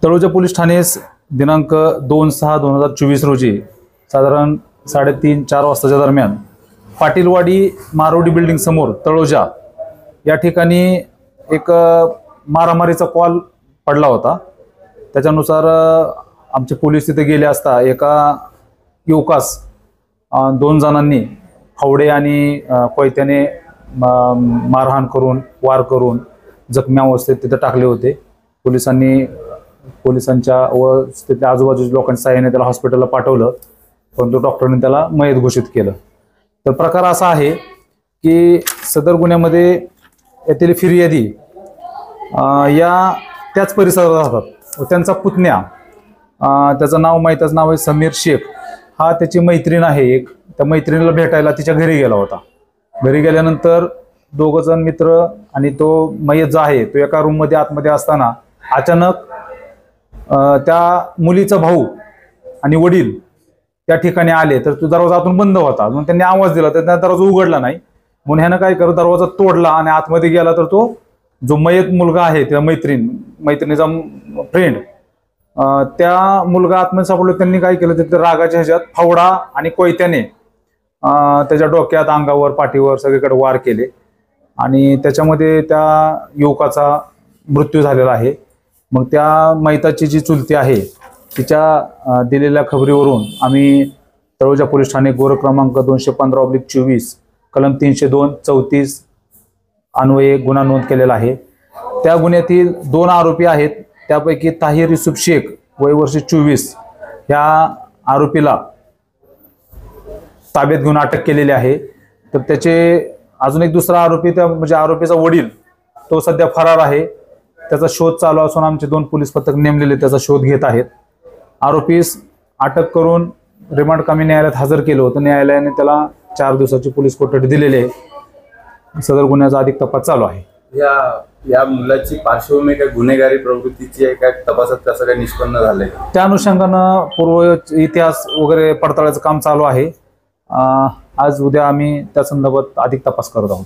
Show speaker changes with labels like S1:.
S1: Taloja police ठाणेस दिनांक 2/6/2024 रोजी साधारण 3:30-4 वाजताच्या दरम्यान पाटीलवाडी मारोडी बिल्डिंग समोर तळोजा या ठिकाणी एक मारामारीचा कॉल पडला होता। त्याच्यानुसार आमचे पोलीस तिथे गेले असता एका युवकास 2 जणांनी फावडे आणि कोयत्याने मारहाण करून वार करून जखमी अवस्थेत तिथे टाकले होते। पोलिसांच्या व तिथल्या आजूबाजूच्या लोकांच्या सहाय्याने त्याला हॉस्पिटलला पाठवलं, परंतु डॉक्टरांनी त्याला मयत घोषित केलं। तर प्रकार असा आहे की सदर गुन्ह्यामध्ये येथील फिर्यादी या त्याच परिसरात राहतात व त्यांचा पुतण्या त्याचं नाव आहे समीर शेख, हा त्याची मैत्रीण आहे एक। त्या मैत्रिणीला भेटायला तिच्या घरी गेला होता। घरी गेल्यानंतर 2 जण मित्र आणि तो मयत जो आहे तो एका रूममध्ये आतमध्ये असताना अचानक त्या मुलीचा भाऊ आणि वडील त्या ठिकाणी आले। तर तो दरवाजा आतून बंद होता, म्हणून त्यांनी आवाज दिला तर त्या दरवाजा उघडला नाही। म्हणून ह्यानं काय करत दरवाजा तोडला आणि आतमध्ये गेला तर तो जो मयत मुलगा आहे त्या मैत्रिणीचा फ्रेंड त्या मुलगा आतमध्ये सापडलो। त्यांनी काय केलं तिथे रागाच्या ह्याच्यात फावडा आणि कोयत्याने त्याच्या डोक्यात, अंगावर, पाठीवर सगळीकडे वार केले आणि त्याच्यामध्ये त्या युवकाचा मृत्यू झालेला आहे। मग त्या मैताची जी चुलती आहे तिच्या दिलेल्या खबरीवरून आम्ही तळोजा पोलीस ठाणे गोर क्रमांक 215/24 कलम 302-34 अन्वये गुन्हा नोंद केलेला आहे। त्या गुन्ह्यातील 2 आरोपी आहेत, त्यापैकी ताहिर युसुफ शेख वय वर्ष 24 ह्या आरोपीला ताब्यात घेऊन अटक केलेली आहे। तर त्याचे अजून एक दुसरा आरोपी म्हणजे आरोपीचा वडील तो सध्या फरार आहे। त्याचा शोध चालू असून आमचे 2 पोलीस पथक नेमलेले त्याचा शोध घेत आहेत। आरोपीस अटक करून रिमांड कामी न्यायालयात हजर केलं होतं। न्यायालयाने त्याला 4 दिवसाची पोलीस कोठडी दिलेली आहे। सदर गुन्ह्याचा अधिक तपास चालू आहे।
S2: या मुलाची पार्श्वभूमी काय गुन्हेगारी प्रवृत्तीची आहे, काय तपासात कसं काय निष्पन्न झालंय?
S1: त्या अनुषंगानं पूर्व इतिहास वगैरे पडताळायचं काम चालू आहे। आज उद्या आम्ही त्या संदर्भात अधिक तपास करत आहोत।